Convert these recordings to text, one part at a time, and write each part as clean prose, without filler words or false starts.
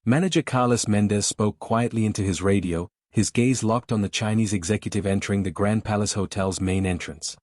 Manager Carlos Mendez spoke quietly into his radio, his gaze locked on the Chinese executive entering the Grand Palace Hotel's main entrance.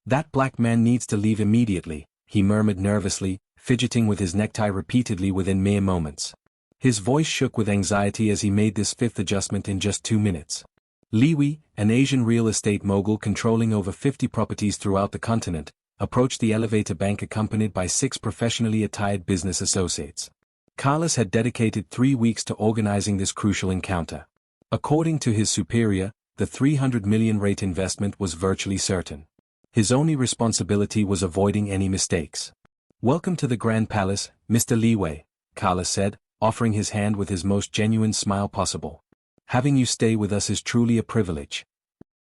"That black man needs to leave immediately," he murmured nervously, fidgeting with his necktie repeatedly within mere moments. His voice shook with anxiety as he made this fifth adjustment in just 2 minutes. Li Wei, an Asian real estate mogul controlling over 50 properties throughout the continent, approached the elevator bank accompanied by 6 professionally attired business associates. Carlos had dedicated 3 weeks to organizing this crucial encounter. According to his superior, the 300 million rate investment was virtually certain. His only responsibility was avoiding any mistakes. "Welcome to the Grand Palace, Mr. Li Wei," Carlos said, offering his hand with his most genuine smile possible. "Having you stay with us is truly a privilege."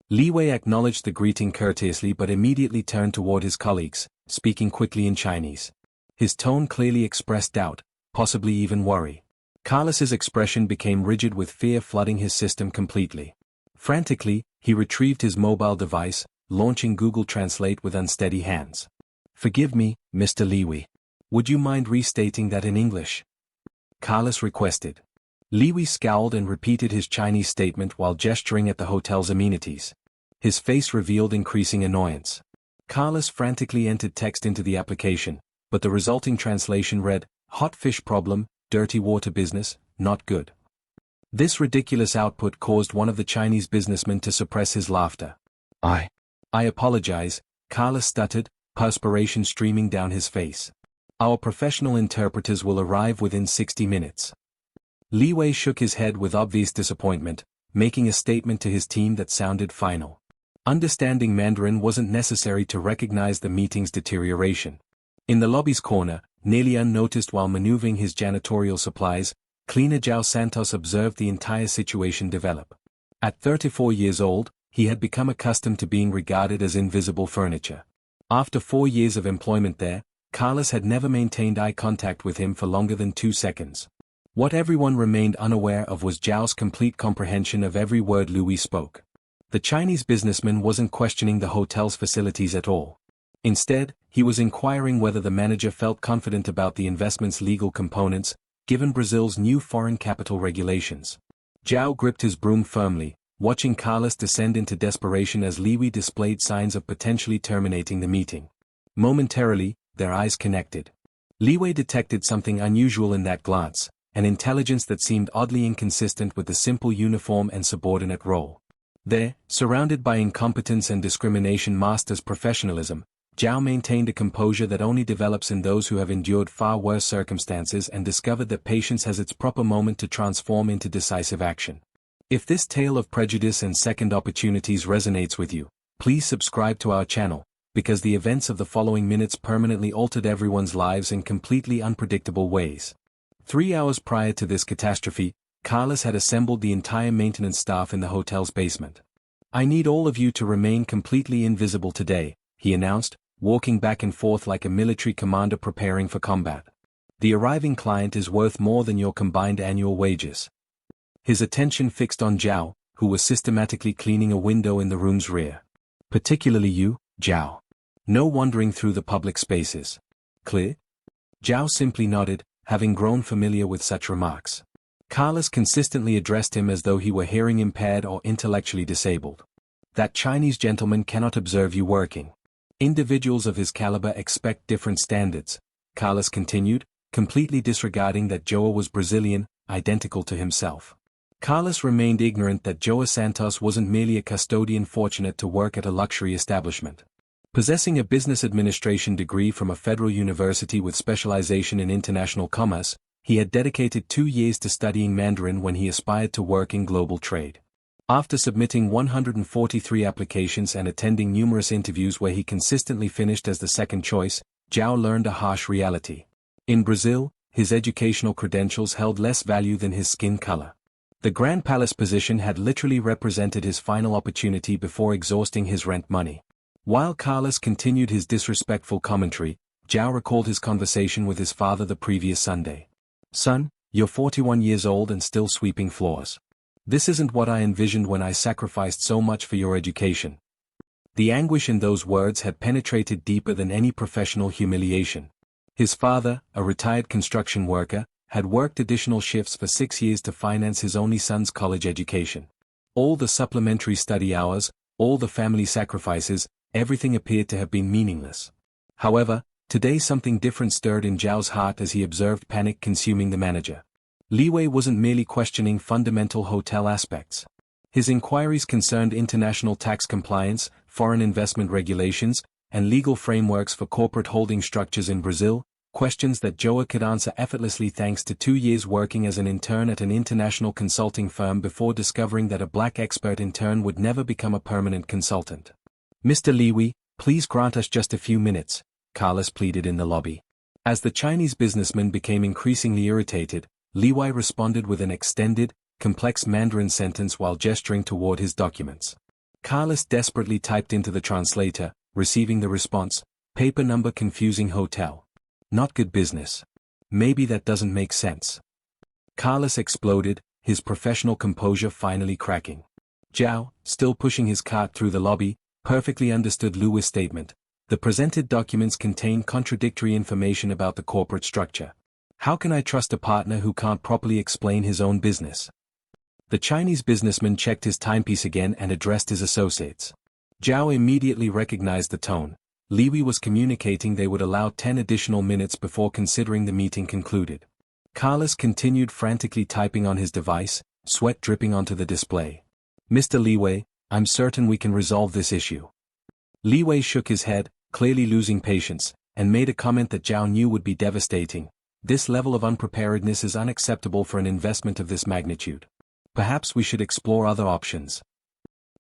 Li Wei acknowledged the greeting courteously but immediately turned toward his colleagues, speaking quickly in Chinese. His tone clearly expressed doubt, possibly even worry. Carlos's expression became rigid with fear flooding his system completely. Frantically, he retrieved his mobile device, launching Google Translate with unsteady hands. "Forgive me, Mr. Li Wei. Would you mind restating that in English?" Carlos requested. Li Wei scowled and repeated his Chinese statement while gesturing at the hotel's amenities. His face revealed increasing annoyance. Carlos frantically entered text into the application, but the resulting translation read, "Hot fish problem, dirty water business, not good." This ridiculous output caused one of the Chinese businessmen to suppress his laughter. I apologize," Carlos stuttered, perspiration streaming down his face. "Our professional interpreters will arrive within 60 minutes. Li Wei shook his head with obvious disappointment, making a statement to his team that sounded final. Understanding Mandarin wasn't necessary to recognize the meeting's deterioration. In the lobby's corner, nearly unnoticed while maneuvering his janitorial supplies, cleaner Zhao Santos observed the entire situation develop. At 34 years old, he had become accustomed to being regarded as invisible furniture. After 4 years of employment there, Carlos had never maintained eye contact with him for longer than 2 seconds. What everyone remained unaware of was Zhao's complete comprehension of every word Louis spoke. The Chinese businessman wasn't questioning the hotel's facilities at all. Instead, he was inquiring whether the manager felt confident about the investment's legal components, given Brazil's new foreign capital regulations. Zhao gripped his broom firmly, watching Carlos descend into desperation as Li Wei displayed signs of potentially terminating the meeting. Momentarily, their eyes connected. Li Wei detected something unusual in that glance, an intelligence that seemed oddly inconsistent with the simple uniform and subordinate role. There, surrounded by incompetence and discrimination masked as professionalism, Zhao maintained a composure that only develops in those who have endured far worse circumstances and discovered that patience has its proper moment to transform into decisive action. If this tale of prejudice and second opportunities resonates with you, please subscribe to our channel, because the events of the following minutes permanently altered everyone's lives in completely unpredictable ways. 3 hours prior to this catastrophe, Carlos had assembled the entire maintenance staff in the hotel's basement. "I need all of you to remain completely invisible today," he announced, walking back and forth like a military commander preparing for combat. "The arriving client is worth more than your combined annual wages." His attention fixed on Zhao, who was systematically cleaning a window in the room's rear. "Particularly you, Zhao. No wandering through the public spaces. Clear?" Zhao simply nodded, having grown familiar with such remarks. Carlos consistently addressed him as though he were hearing impaired or intellectually disabled. "That Chinese gentleman cannot observe you working. Individuals of his caliber expect different standards," Carlos continued, completely disregarding that Joa was Brazilian, identical to himself. Carlos remained ignorant that Joa Santos wasn't merely a custodian fortunate to work at a luxury establishment. Possessing a business administration degree from a federal university with specialization in international commerce, he had dedicated 2 years to studying Mandarin when he aspired to work in global trade. After submitting 143 applications and attending numerous interviews where he consistently finished as the second choice, Zhao learned a harsh reality. In Brazil, his educational credentials held less value than his skin color. The Grand Palace position had literally represented his final opportunity before exhausting his rent money. While Carlos continued his disrespectful commentary, Zhao recalled his conversation with his father the previous Sunday. "Son, you're 41 years old and still sweeping floors. This isn't what I envisioned when I sacrificed so much for your education." The anguish in those words had penetrated deeper than any professional humiliation. His father, a retired construction worker, had worked additional shifts for 6 years to finance his only son's college education. All the supplementary study hours, all the family sacrifices, everything appeared to have been meaningless. However, today something different stirred in Zhao's heart as he observed panic consuming the manager. Li Wei wasn't merely questioning fundamental hotel aspects. His inquiries concerned international tax compliance, foreign investment regulations, and legal frameworks for corporate holding structures in Brazil, questions that Zhao could answer effortlessly thanks to 2 years working as an intern at an international consulting firm before discovering that a black expert intern would never become a permanent consultant. "Mr. Li Wei, please grant us just a few minutes," Carlos pleaded in the lobby. As the Chinese businessman became increasingly irritated, Li Wei responded with an extended, complex Mandarin sentence while gesturing toward his documents. Carlos desperately typed into the translator, receiving the response, "Paper number confusing hotel. Not good business. Maybe that doesn't make sense." Carlos exploded, his professional composure finally cracking. Zhao, still pushing his cart through the lobby, perfectly understood Liu's statement. The presented documents contain contradictory information about the corporate structure. How can I trust a partner who can't properly explain his own business? The Chinese businessman checked his timepiece again and addressed his associates. Zhao immediately recognized the tone. Li Wei was communicating they would allow 10 additional minutes before considering the meeting concluded. Carlos continued frantically typing on his device, sweat dripping onto the display. "Mr. Li Wei, I'm certain we can resolve this issue." Li Wei shook his head, clearly losing patience, and made a comment that Zhao knew would be devastating. "This level of unpreparedness is unacceptable for an investment of this magnitude. Perhaps we should explore other options."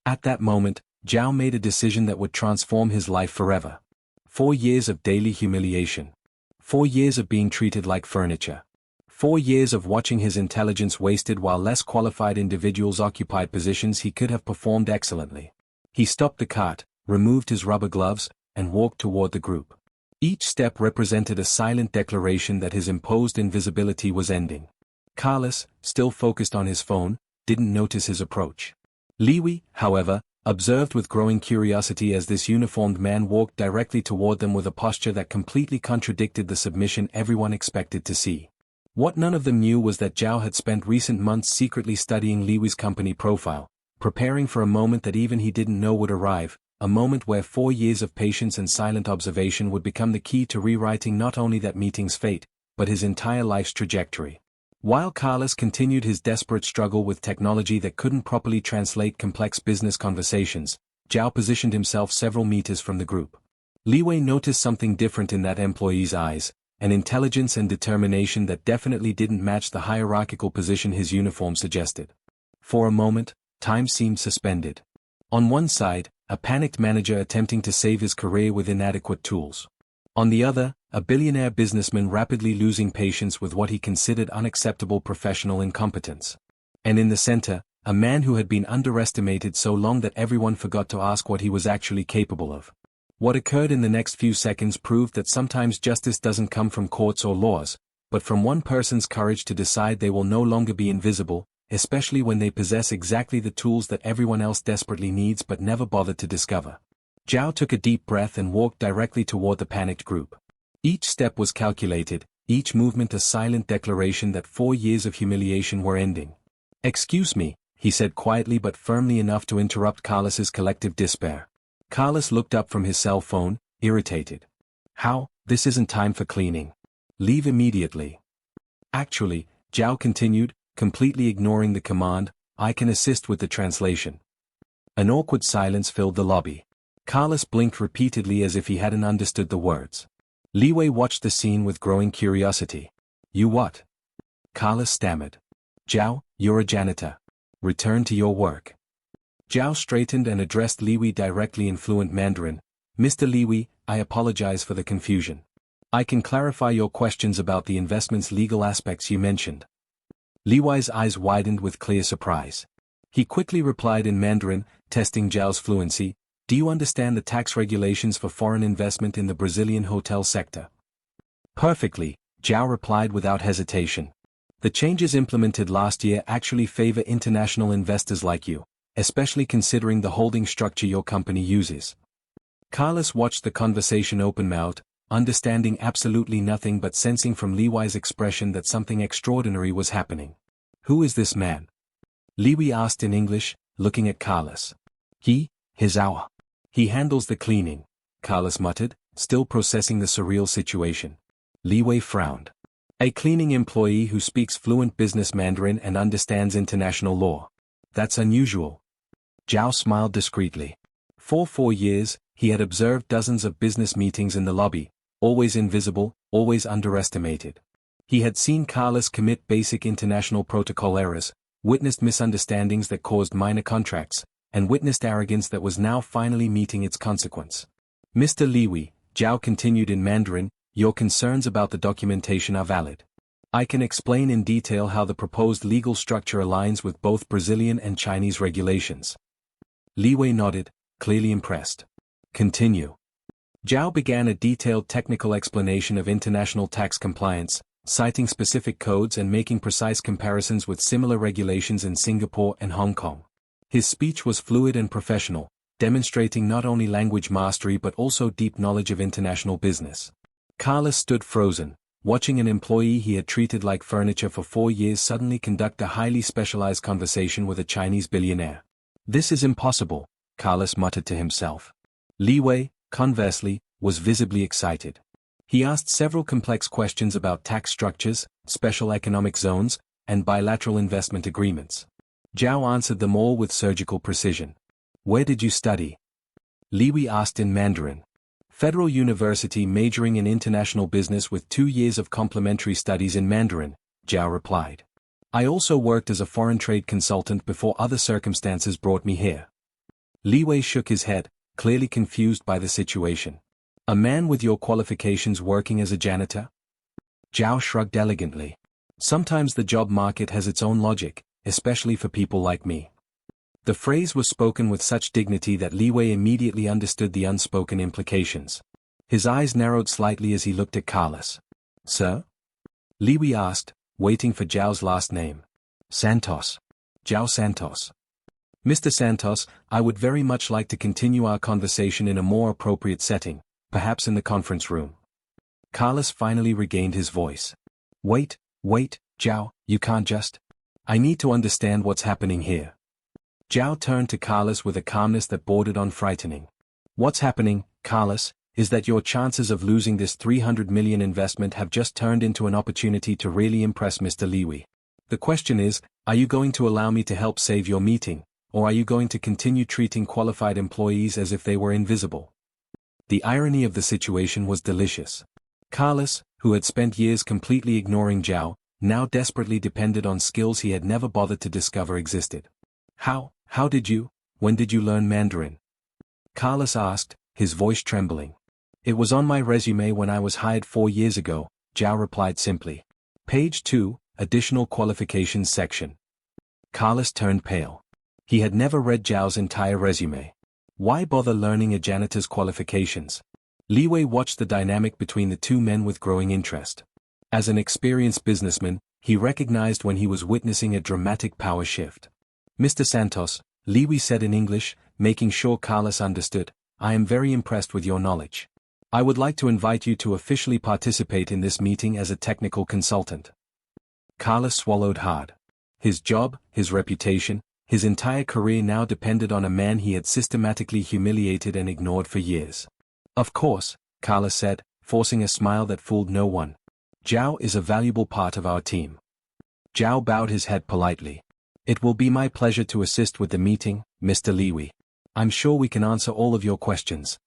At that moment, Zhao made a decision that would transform his life forever. 4 years of daily humiliation. 4 years of being treated like furniture. 4 years of watching his intelligence wasted while less qualified individuals occupied positions he could have performed excellently. He stopped the cart, removed his rubber gloves, and walked toward the group. Each step represented a silent declaration that his imposed invisibility was ending. Carlos, still focused on his phone, didn't notice his approach. Li Wei, however, observed with growing curiosity as this uniformed man walked directly toward them with a posture that completely contradicted the submission everyone expected to see. What none of them knew was that Zhao had spent recent months secretly studying Li Wei's company profile, preparing for a moment that even he didn't know would arrive, a moment where 4 years of patience and silent observation would become the key to rewriting not only that meeting's fate, but his entire life's trajectory. While Carlos continued his desperate struggle with technology that couldn't properly translate complex business conversations, Zhao positioned himself several meters from the group. Li Wei noticed something different in that employee's eyes, an intelligence and determination that definitely didn't match the hierarchical position his uniform suggested. For a moment, time seemed suspended. On one side, a panicked manager attempting to save his career with inadequate tools. On the other, a billionaire businessman rapidly losing patience with what he considered unacceptable professional incompetence. And in the center, a man who had been underestimated so long that everyone forgot to ask what he was actually capable of. What occurred in the next few seconds proved that sometimes justice doesn't come from courts or laws, but from one person's courage to decide they will no longer be invisible, especially when they possess exactly the tools that everyone else desperately needs but never bothered to discover. Zhao took a deep breath and walked directly toward the panicked group. Each step was calculated, each movement a silent declaration that 4 years of humiliation were ending. "Excuse me," he said quietly but firmly enough to interrupt Carlos's collective despair. Carlos looked up from his cell phone, irritated. "How? This isn't time for cleaning. Leave immediately." "Actually," Zhao continued, completely ignoring the command, "I can assist with the translation." An awkward silence filled the lobby. Carlos blinked repeatedly as if he hadn't understood the words. Li Wei watched the scene with growing curiosity. "You what?" Carlos stammered. "Zhao, you're a janitor. Return to your work." Zhao straightened and addressed Li Wei directly in fluent Mandarin. "Mr. Li Wei, I apologize for the confusion. I can clarify your questions about the investment's legal aspects you mentioned." Li Wei's eyes widened with clear surprise. He quickly replied in Mandarin, testing Zhao's fluency, "Do you understand the tax regulations for foreign investment in the Brazilian hotel sector?" "Perfectly," Zhao replied without hesitation. "The changes implemented last year actually favor international investors like you, especially considering the holding structure your company uses." Carlos watched the conversation open-mouthed, understanding absolutely nothing but sensing from Li Wei's expression that something extraordinary was happening. "Who is this man?" Li Wei asked in English, looking at Carlos. He's our. He handles the cleaning," Carlos muttered, still processing the surreal situation. Li Wei frowned. "A cleaning employee who speaks fluent business Mandarin and understands international law. That's unusual." Zhao smiled discreetly. For 4 years, he had observed dozens of business meetings in the lobby, always invisible, always underestimated. He had seen Carlos commit basic international protocol errors, witnessed misunderstandings that caused minor contracts, and witnessed arrogance that was now finally meeting its consequence. "Mr. Li Wei," Zhao continued in Mandarin, "your concerns about the documentation are valid. I can explain in detail how the proposed legal structure aligns with both Brazilian and Chinese regulations." Li Wei nodded, clearly impressed. "Continue." Zhao began a detailed technical explanation of international tax compliance, citing specific codes and making precise comparisons with similar regulations in Singapore and Hong Kong. His speech was fluid and professional, demonstrating not only language mastery but also deep knowledge of international business. Carlos stood frozen, watching an employee he had treated like furniture for 4 years suddenly conduct a highly specialized conversation with a Chinese billionaire. "This is impossible," Carlos muttered to himself. Li Wei, conversely, was visibly excited. He asked several complex questions about tax structures, special economic zones, and bilateral investment agreements. Zhao answered them all with surgical precision. "Where did you study?" Li Wei asked in Mandarin. "Federal University, majoring in international business with 2 years of complementary studies in Mandarin," Zhao replied. "I also worked as a foreign trade consultant before other circumstances brought me here." Li Wei shook his head, clearly confused by the situation. "A man with your qualifications working as a janitor?" Zhao shrugged elegantly. "Sometimes the job market has its own logic, especially for people like me." The phrase was spoken with such dignity that Li Wei immediately understood the unspoken implications. His eyes narrowed slightly as he looked at Carlos. "Sir?" Li Wei asked, waiting for Zhao's last name. "Santos. Zhao Santos." "Mr. Santos, I would very much like to continue our conversation in a more appropriate setting, perhaps in the conference room." Carlos finally regained his voice. Wait, Zhao, you can't just. I need to understand what's happening here." Zhao turned to Carlos with a calmness that bordered on frightening. "What's happening, Carlos, is that your chances of losing this 300 million investment have just turned into an opportunity to really impress Mr. Li Wei. The question is, are you going to allow me to help save your meeting, or are you going to continue treating qualified employees as if they were invisible?" The irony of the situation was delicious. Carlos, who had spent years completely ignoring Zhao, now desperately depended on skills he had never bothered to discover existed. When did you learn Mandarin?" Carlos asked, his voice trembling. "It was on my resume when I was hired 4 years ago," Zhao replied simply. "Page 2, Additional Qualifications section." Carlos turned pale. He had never read Zhao's entire resume. Why bother learning a janitor's qualifications? Li Wei watched the dynamic between the two men with growing interest. As an experienced businessman, he recognized when he was witnessing a dramatic power shift. "Mr. Santos," Li Wei said in English, making sure Carlos understood, "I am very impressed with your knowledge. I would like to invite you to officially participate in this meeting as a technical consultant." Carlos swallowed hard. His job, his reputation, his entire career now depended on a man he had systematically humiliated and ignored for years. "Of course," Carlos said, forcing a smile that fooled no one. "Zhao is a valuable part of our team." Zhao bowed his head politely. "It will be my pleasure to assist with the meeting, Mr. Li Wei. I'm sure we can answer all of your questions."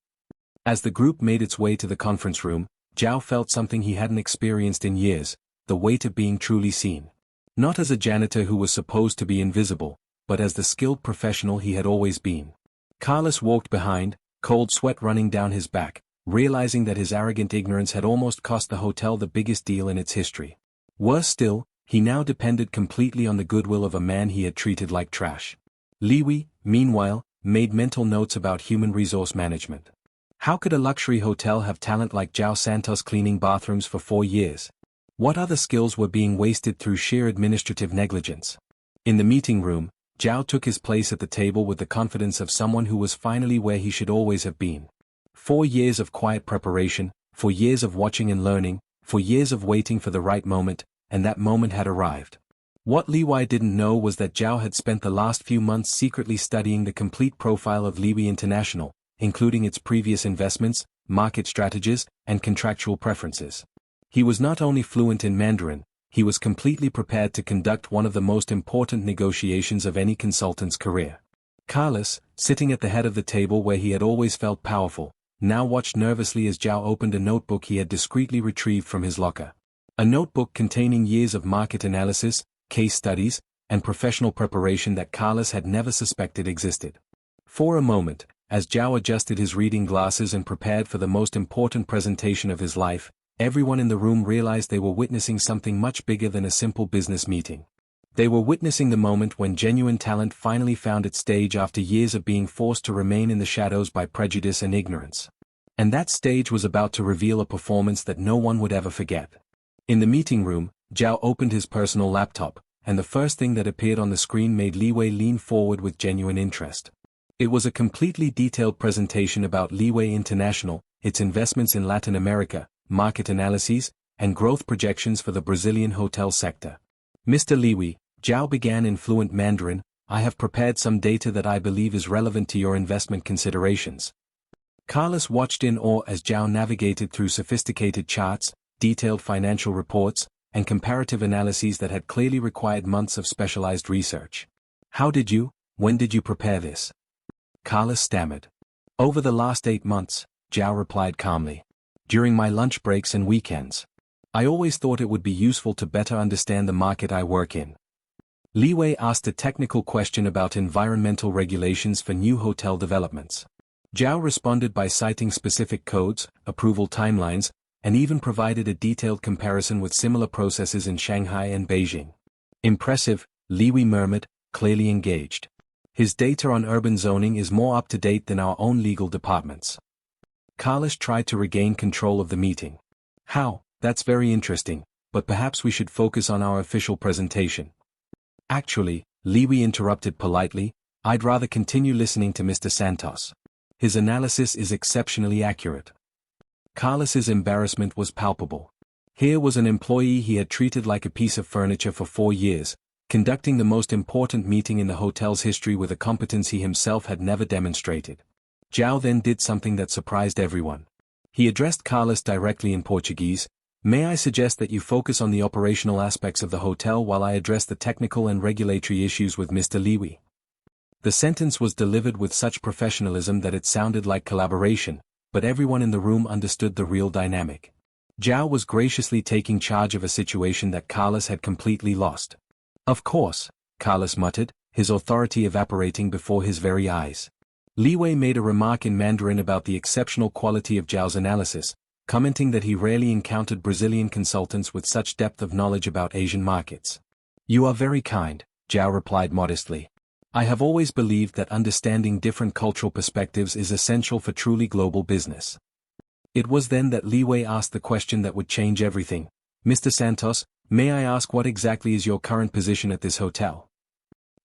As the group made its way to the conference room, Zhao felt something he hadn't experienced in years, the weight of being truly seen. Not as a janitor who was supposed to be invisible, but as the skilled professional he had always been. Carlos walked behind, cold sweat running down his back, realizing that his arrogant ignorance had almost cost the hotel the biggest deal in its history. Worse still, he now depended completely on the goodwill of a man he had treated like trash. Li Wei, meanwhile, made mental notes about human resource management. How could a luxury hotel have talent like Zhao Santos cleaning bathrooms for 4 years? What other skills were being wasted through sheer administrative negligence? In the meeting room, Zhao took his place at the table with the confidence of someone who was finally where he should always have been. 4 years of quiet preparation, for years of watching and learning, for years of waiting for the right moment, and that moment had arrived. What Li Wei didn't know was that Zhao had spent the last few months secretly studying the complete profile of Liwi International, including its previous investments, market strategies, and contractual preferences. He was not only fluent in Mandarin, he was completely prepared to conduct one of the most important negotiations of any consultant's career. Carlos, sitting at the head of the table where he had always felt powerful, now watched nervously as Zhao opened a notebook he had discreetly retrieved from his locker. A notebook containing years of market analysis, case studies, and professional preparation that Carlos had never suspected existed. For a moment, as Zhao adjusted his reading glasses and prepared for the most important presentation of his life, everyone in the room realized they were witnessing something much bigger than a simple business meeting. They were witnessing the moment when genuine talent finally found its stage after years of being forced to remain in the shadows by prejudice and ignorance. And that stage was about to reveal a performance that no one would ever forget. In the meeting room, Zhao opened his personal laptop, and the first thing that appeared on the screen made Li Wei lean forward with genuine interest. It was a completely detailed presentation about Liwi International, its investments in Latin America, market analyses, and growth projections for the Brazilian hotel sector. Mr. Liwi, Zhao began in fluent Mandarin, I have prepared some data that I believe is relevant to your investment considerations. Carlos watched in awe as Zhao navigated through sophisticated charts, detailed financial reports, and comparative analyses that had clearly required months of specialized research. When did you prepare this? Carlos stammered. Over the last 8 months, Zhao replied calmly. During my lunch breaks and weekends. I always thought it would be useful to better understand the market I work in. Li Wei asked a technical question about environmental regulations for new hotel developments. Zhao responded by citing specific codes, approval timelines, and even provided a detailed comparison with similar processes in Shanghai and Beijing. Impressive, Li Wei murmured, clearly engaged. His data on urban zoning is more up-to-date than our own legal departments. Carlos tried to regain control of the meeting. How? That's very interesting, but perhaps we should focus on our official presentation. Actually, Li Wei interrupted politely, I'd rather continue listening to Mr. Santos. His analysis is exceptionally accurate. Carlos's embarrassment was palpable. Here was an employee he had treated like a piece of furniture for 4 years, conducting the most important meeting in the hotel's history with a competence he himself had never demonstrated. Zhao then did something that surprised everyone. He addressed Carlos directly in Portuguese, May I suggest that you focus on the operational aspects of the hotel while I address the technical and regulatory issues with Mr. Liwi. The sentence was delivered with such professionalism that it sounded like collaboration, but everyone in the room understood the real dynamic. Zhao was graciously taking charge of a situation that Carlos had completely lost. Of course, Carlos muttered, his authority evaporating before his very eyes. Li Wei made a remark in Mandarin about the exceptional quality of Zhao's analysis, commenting that he rarely encountered Brazilian consultants with such depth of knowledge about Asian markets. You are very kind, Zhao replied modestly. I have always believed that understanding different cultural perspectives is essential for truly global business. It was then that Li Wei asked the question that would change everything. Mr. Santos, may I ask what exactly is your current position at this hotel?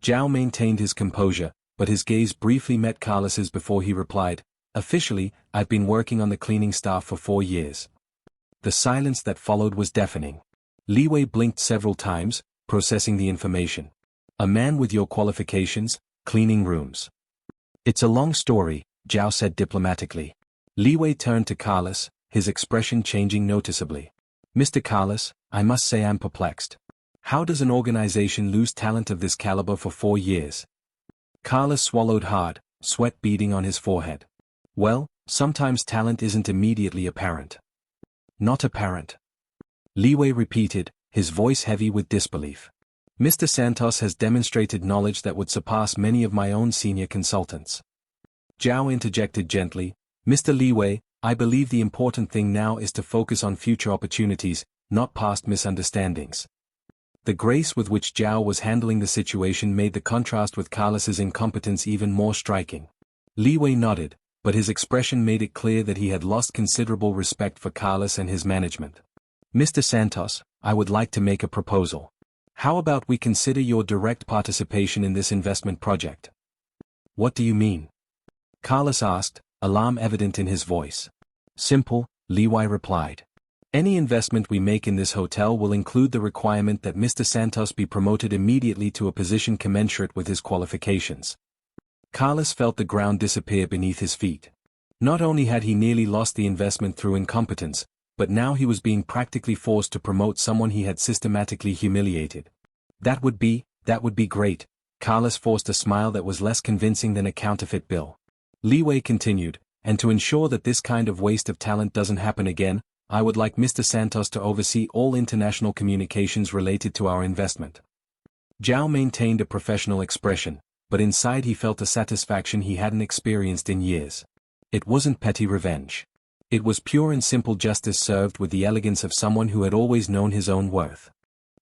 Zhao maintained his composure, but his gaze briefly met Carlos's before he replied, Officially, I've been working on the cleaning staff for 4 years. The silence that followed was deafening. Li Wei blinked several times, processing the information. A man with your qualifications, cleaning rooms. It's a long story, Zhao said diplomatically. Li Wei turned to Carlos, his expression changing noticeably. Mr. Carlos, I must say I'm perplexed. How does an organization lose talent of this caliber for 4 years? Carlos swallowed hard, sweat beading on his forehead. Well, sometimes talent isn't immediately apparent. Not apparent. Li Wei repeated, his voice heavy with disbelief. Mr. Santos has demonstrated knowledge that would surpass many of my own senior consultants. Zhao interjected gently, Mr. Li Wei, I believe the important thing now is to focus on future opportunities, not past misunderstandings. The grace with which Zhao was handling the situation made the contrast with Carlos's incompetence even more striking. Li Wei nodded, but his expression made it clear that he had lost considerable respect for Carlos and his management. Mr. Santos, I would like to make a proposal. How about we consider your direct participation in this investment project? What do you mean? Carlos asked, alarm evident in his voice. Simple, Li Wei replied. Any investment we make in this hotel will include the requirement that Mr. Santos be promoted immediately to a position commensurate with his qualifications. Carlos felt the ground disappear beneath his feet. Not only had he nearly lost the investment through incompetence, but now he was being practically forced to promote someone he had systematically humiliated. That would be great. Carlos forced a smile that was less convincing than a counterfeit bill. Li Wei continued, and to ensure that this kind of waste of talent doesn't happen again, I would like Mr. Santos to oversee all international communications related to our investment. Zhao maintained a professional expression, but inside he felt a satisfaction he hadn't experienced in years. It wasn't petty revenge. It was pure and simple justice served with the elegance of someone who had always known his own worth.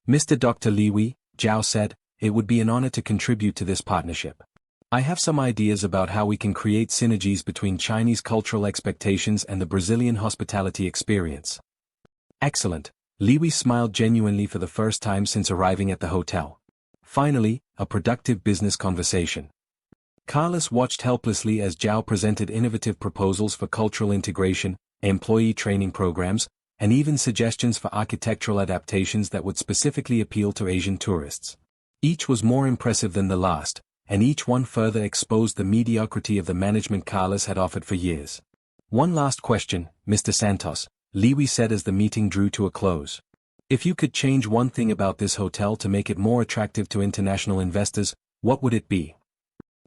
Mr. Dr. Li Wei, Zhao said, it would be an honor to contribute to this partnership. I have some ideas about how we can create synergies between Chinese cultural expectations and the Brazilian hospitality experience. Excellent. Li Wei smiled genuinely for the first time since arriving at the hotel. Finally, a productive business conversation. Carlos watched helplessly as Zhao presented innovative proposals for cultural integration, employee training programs, and even suggestions for architectural adaptations that would specifically appeal to Asian tourists. Each was more impressive than the last, and each one further exposed the mediocrity of the management Carlos had offered for years. One last question, Mr. Santos, Li Wei said as the meeting drew to a close. If you could change one thing about this hotel to make it more attractive to international investors, what would it be?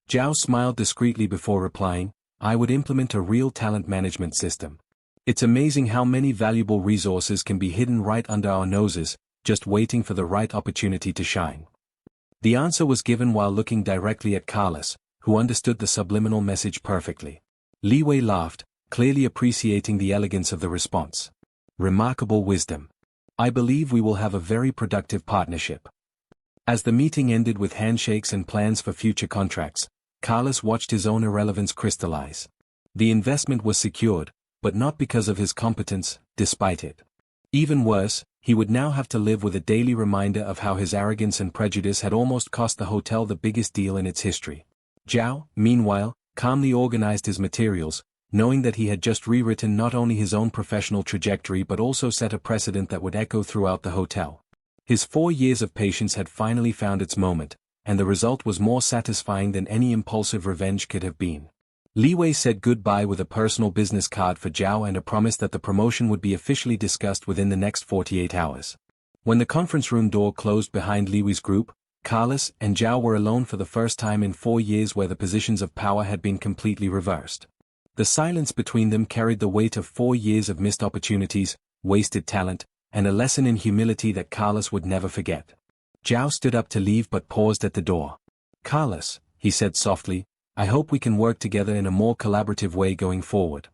Zhao smiled discreetly before replying, I would implement a real talent management system. It's amazing how many valuable resources can be hidden right under our noses, just waiting for the right opportunity to shine. The answer was given while looking directly at Carlos, who understood the subliminal message perfectly. Li Wei laughed, clearly appreciating the elegance of the response. Remarkable wisdom. I believe we will have a very productive partnership. As the meeting ended with handshakes and plans for future contracts, Carlos watched his own irrelevance crystallize. The investment was secured, but not because of his competence, despite it. Even worse, he would now have to live with a daily reminder of how his arrogance and prejudice had almost cost the hotel the biggest deal in its history. Zhao, meanwhile, calmly organized his materials, knowing that he had just rewritten not only his own professional trajectory but also set a precedent that would echo throughout the hotel. His 4 years of patience had finally found its moment, and the result was more satisfying than any impulsive revenge could have been. Li Wei said goodbye with a personal business card for Zhao and a promise that the promotion would be officially discussed within the next 48 hours. When the conference room door closed behind Li Wei's group, Carlos and Zhao were alone for the first time in 4 years where the positions of power had been completely reversed. The silence between them carried the weight of 4 years of missed opportunities, wasted talent, and a lesson in humility that Carlos would never forget. Zhao stood up to leave but paused at the door. Carlos, he said softly, I hope we can work together in a more collaborative way going forward.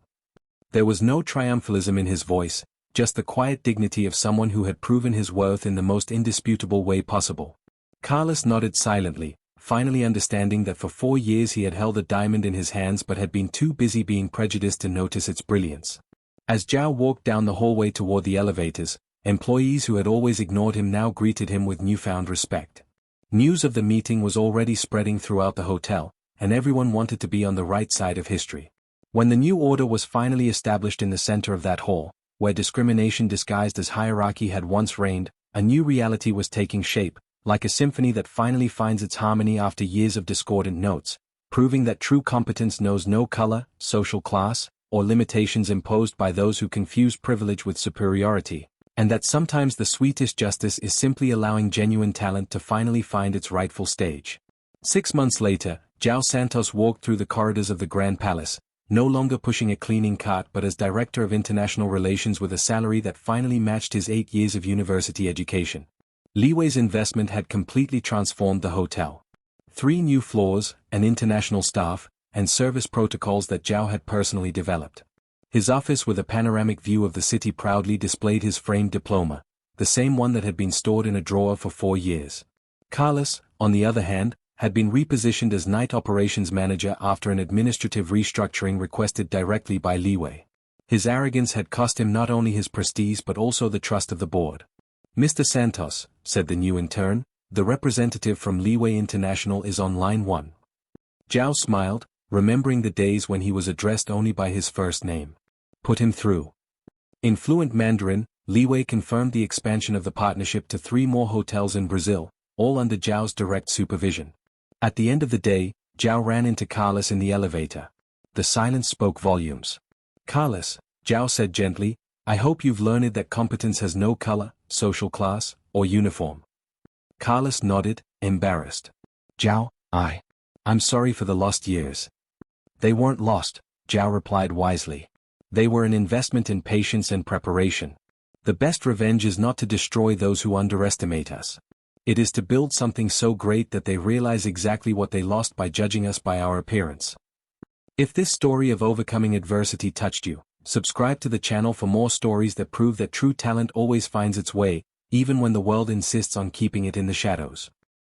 There was no triumphalism in his voice, just the quiet dignity of someone who had proven his worth in the most indisputable way possible. Carlos nodded silently, finally understanding that for 4 years he had held a diamond in his hands but had been too busy being prejudiced to notice its brilliance. As Zhao walked down the hallway toward the elevators, employees who had always ignored him now greeted him with newfound respect. News of the meeting was already spreading throughout the hotel, and everyone wanted to be on the right side of history. When the new order was finally established in the center of that hall, where discrimination disguised as hierarchy had once reigned, a new reality was taking shape, like a symphony that finally finds its harmony after years of discordant notes, proving that true competence knows no color, social class, or limitations imposed by those who confuse privilege with superiority, and that sometimes the sweetest justice is simply allowing genuine talent to finally find its rightful stage. 6 months later, Zhao Santos walked through the corridors of the Grand Palace, no longer pushing a cleaning cart but as Director of International Relations with a salary that finally matched his 8 years of university education. Li Wei's investment had completely transformed the hotel. 3 new floors, an international staff, and service protocols that Zhao had personally developed. His office with a panoramic view of the city proudly displayed his framed diploma, the same one that had been stored in a drawer for 4 years. Carlos, on the other hand, had been repositioned as night operations manager after an administrative restructuring requested directly by Li Wei. His arrogance had cost him not only his prestige but also the trust of the board. Mr. Santos, said the new intern, the representative from Li Wei International is on line 1. Zhao smiled, remembering the days when he was addressed only by his first name. Put him through. In fluent Mandarin, Li Wei confirmed the expansion of the partnership to 3 more hotels in Brazil, all under Zhao's direct supervision. At the end of the day, Zhao ran into Carlos in the elevator. The silence spoke volumes. "Carlos," Zhao said gently, "I hope you've learned that competence has no color, social class, or uniform." Carlos nodded, embarrassed. "Zhao, I'm sorry for the lost years." "They weren't lost," Zhao replied wisely. "They were an investment in patience and preparation. The best revenge is not to destroy those who underestimate us. It is to build something so great that they realize exactly what they lost by judging us by our appearance." If this story of overcoming adversity touched you, subscribe to the channel for more stories that prove that true talent always finds its way, even when the world insists on keeping it in the shadows.